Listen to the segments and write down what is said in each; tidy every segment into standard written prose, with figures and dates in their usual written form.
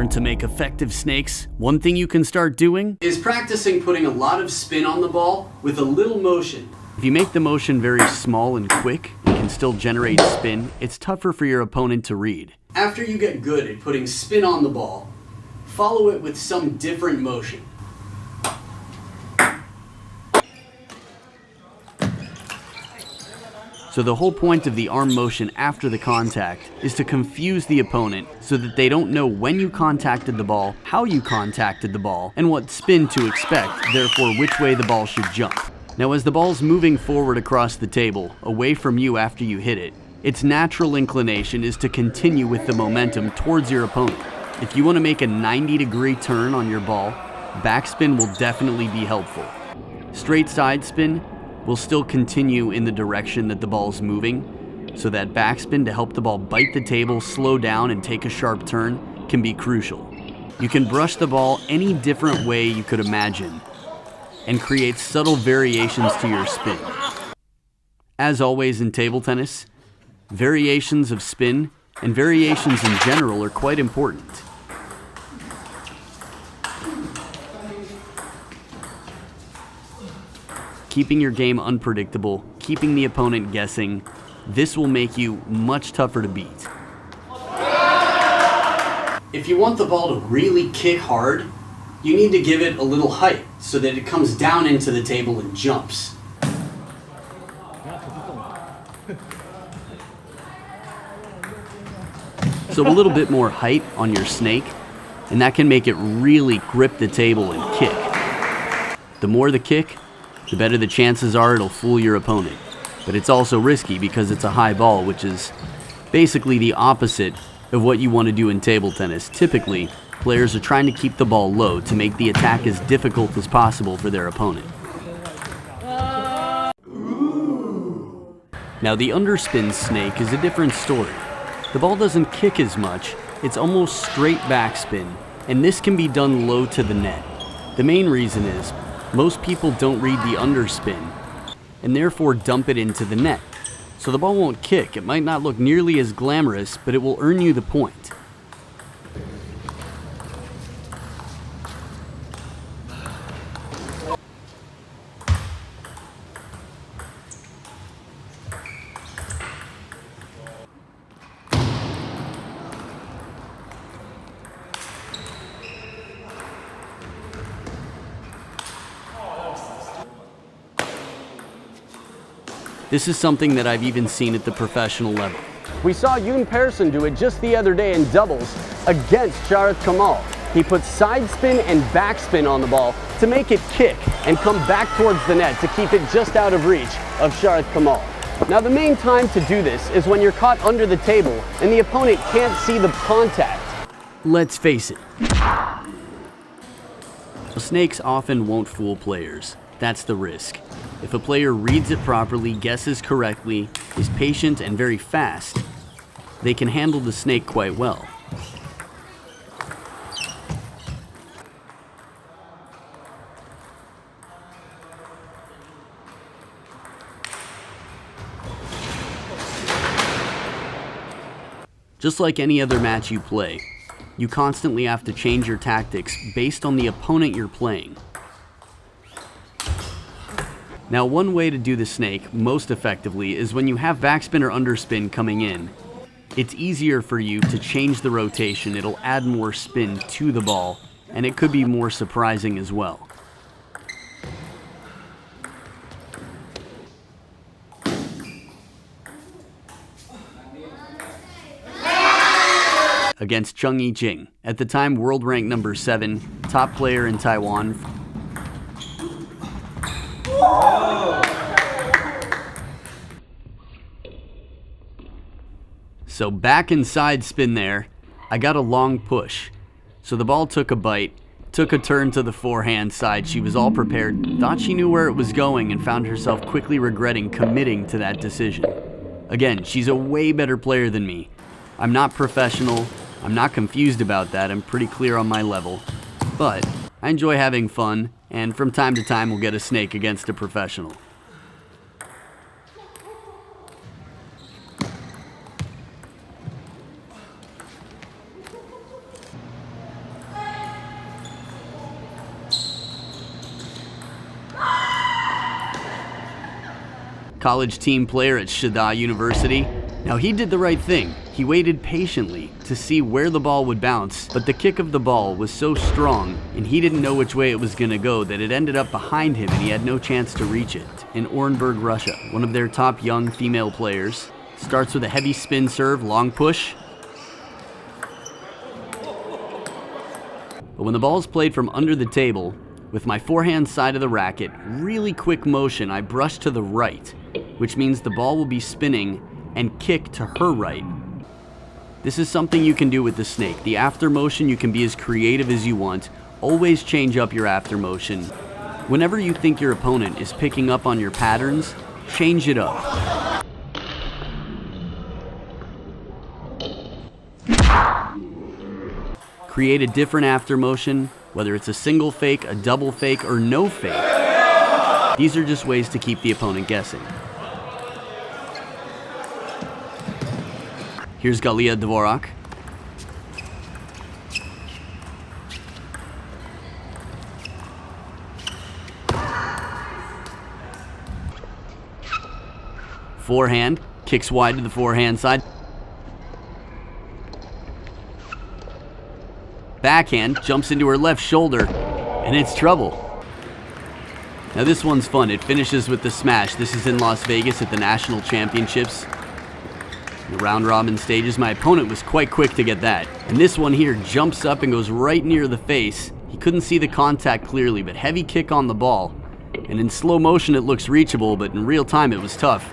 learn to make effective snakes, one thing you can start doing is practicing putting a lot of spin on the ball with a little motion. If you make the motion very small and quick, and can still generate spin, it's tougher for your opponent to read. After you get good at putting spin on the ball, follow it with some different motion. So the whole point of the arm motion after the contact is to confuse the opponent so that they don't know when you contacted the ball, how you contacted the ball, and what spin to expect, therefore which way the ball should jump. Now as the ball's moving forward across the table, away from you after you hit it, its natural inclination is to continue with the momentum towards your opponent. If you want to make a 90-degree turn on your ball, backspin will definitely be helpful. Straight side spin will still continue in the direction that the ball's moving, so that backspin to help the ball bite the table, slow down, and take a sharp turn can be crucial. You can brush the ball any different way you could imagine and create subtle variations to your spin. As always in table tennis, variations of spin and variations in general are quite important. Keeping your game unpredictable, keeping the opponent guessing, this will make you much tougher to beat. If you want the ball to really kick hard, you need to give it a little height so that it comes down into the table and jumps. So a little bit more height on your snake, and that can make it really grip the table and kick. The more the kick, the better the chances are it'll fool your opponent. But it's also risky because it's a high ball, which is basically the opposite of what you want to do in table tennis. Typically, players are trying to keep the ball low to make the attack as difficult as possible for their opponent. Now the underspin snake is a different story. The ball doesn't kick as much, it's almost straight backspin, and this can be done low to the net. The main reason is most people don't read the underspin and therefore dump it into the net. So the ball won't kick. It might not look nearly as glamorous, but it will earn you the point. This is something that I've even seen at the professional level. We saw Yoon Persson do it just the other day in doubles against Sharad Kamal. He put side spin and backspin on the ball to make it kick and come back towards the net to keep it just out of reach of Sharad Kamal. Now the main time to do this is when you're caught under the table and the opponent can't see the contact. Let's face it. Snakes often won't fool players. That's the risk. If a player reads it properly, guesses correctly, is patient and very fast, they can handle the snake quite well. Just like any other match you play, you constantly have to change your tactics based on the opponent you're playing. Now, one way to do the snake most effectively is when you have backspin or underspin coming in. It's easier for you to change the rotation, it'll add more spin to the ball, and it could be more surprising as well. Against Chung Yi-ching, at the time world rank number 7, top player in Taiwan. So back and side spin there, I got a long push. So the ball took a bite, took a turn to the forehand side. She was all prepared, thought she knew where it was going, and found herself quickly regretting committing to that decision. Again, she's a way better player than me. I'm not professional, I'm not confused about that, I'm pretty clear on my level. But I enjoy having fun, and from time to time we'll get a snake against a professional. college team player at Shida University. Now he did the right thing. He waited patiently to see where the ball would bounce, but the kick of the ball was so strong and he didn't know which way it was gonna go that it ended up behind him and he had no chance to reach it. In Orenburg, Russia, one of their top young female players starts with a heavy spin serve, long push. But when the ball is played from under the table, with my forehand side of the racket, really quick motion, I brush to the right, which means the ball will be spinning and kick to her right. This is something you can do with the snake. The after motion, you can be as creative as you want. Always change up your after motion. Whenever you think your opponent is picking up on your patterns, change it up. Create a different after motion, whether it's a single fake, a double fake, or no fake. These are just ways to keep the opponent guessing. Here's Galia Dvorak. Forehand, kicks wide to the forehand side. Backhand, jumps into her left shoulder, and it's trouble. Now this one's fun. It finishes with the smash. This is in Las Vegas at the National Championships. The round robin stages, my opponent was quite quick to get that. And this one here jumps up and goes right near the face. He couldn't see the contact clearly, but heavy kick on the ball. And in slow motion it looks reachable, but in real time it was tough.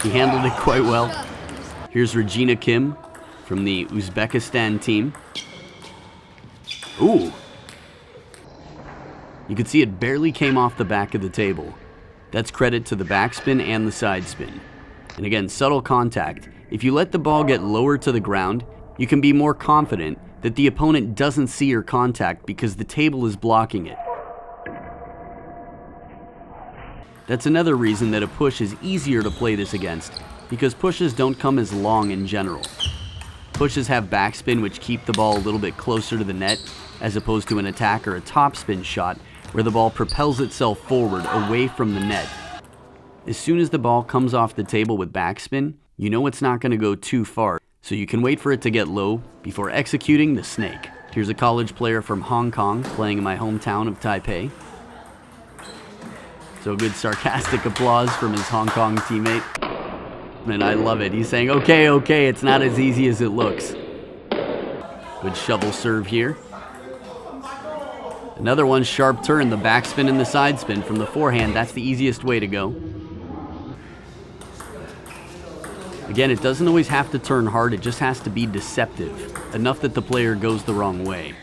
He handled it quite well. Here's Regina Kim from the Uzbekistan team. Ooh! You can see it barely came off the back of the table. That's credit to the backspin and the side spin. And again, subtle contact. If you let the ball get lower to the ground, you can be more confident that the opponent doesn't see your contact because the table is blocking it. That's another reason that a push is easier to play this against, because pushes don't come as long in general. Pushes have backspin which keep the ball a little bit closer to the net, as opposed to an attack or a topspin shot where the ball propels itself forward away from the net. As soon as the ball comes off the table with backspin, you know it's not going to go too far, so you can wait for it to get low before executing the snake. Here's a college player from Hong Kong playing in my hometown of Taipei. So good sarcastic applause from his Hong Kong teammate. And I love it. He's saying, okay, okay, it's not as easy as it looks. Good shovel serve here. Another one, sharp turn, the backspin and the side spin from the forehand. That's the easiest way to go. Again, it doesn't always have to turn hard, it just has to be deceptive, enough that the player goes the wrong way.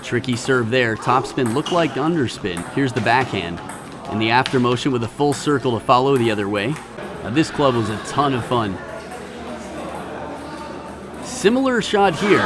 Tricky serve there, topspin looked like underspin. Here's the backhand, and the after motion with a full circle to follow the other way. Now this club was a ton of fun. Similar shot here.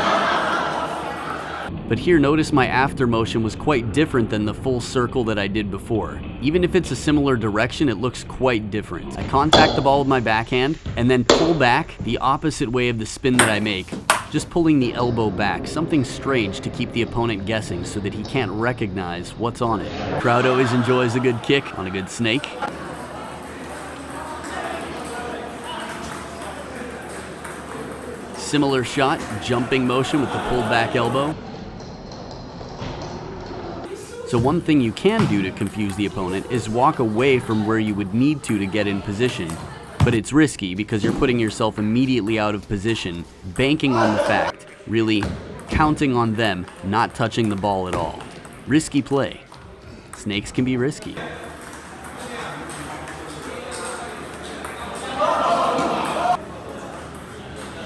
But here, notice my after motion was quite different than the full circle that I did before. Even if it's a similar direction, it looks quite different. I contact the ball with my backhand and then pull back the opposite way of the spin that I make. Just pulling the elbow back, something strange to keep the opponent guessing so that he can't recognize what's on it. Crowd always enjoys a good kick on a good snake. Similar shot, jumping motion with the pulled back elbow. So one thing you can do to confuse the opponent is walk away from where you would need to get in position. But it's risky because you're putting yourself immediately out of position, banking on the fact, really counting on them not touching the ball at all. Risky play. Snakes can be risky.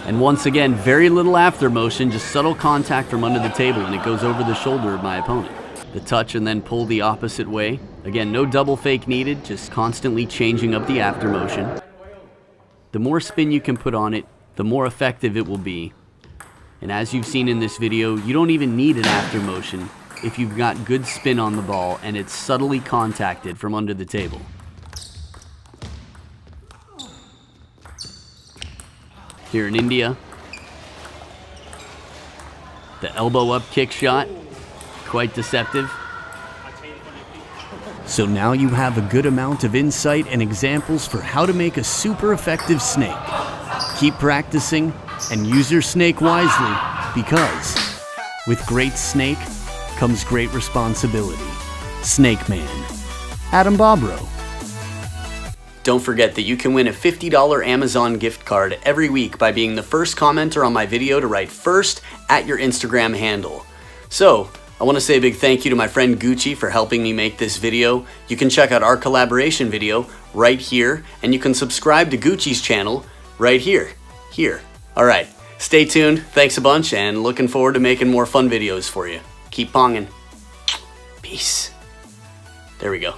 And once again, very little after motion, just subtle contact from under the table and it goes over the shoulder of my opponent. The touch and then pull the opposite way. Again, no double fake needed, just constantly changing up the after motion. The more spin you can put on it, the more effective it will be. And as you've seen in this video, you don't even need an after motion if you've got good spin on the ball and it's subtly contacted from under the table. Here in India, The elbow up kick shot, quite deceptive. So now you have a good amount of insight and examples for how to make a super effective snake. Keep practicing and use your snake wisely, because with great snake comes great responsibility. Snake Man, Adam Bobrow. Don't forget that you can win a $50 Amazon gift card every week by being the first commenter on my video to write first at your Instagram handle. So, I want to say a big thank you to my friend Gucci for helping me make this video. You can check out our collaboration video right here, and you can subscribe to Gucci's channel right here. Alright, stay tuned, thanks a bunch, and looking forward to making more fun videos for you. Keep ponging. Peace. There we go.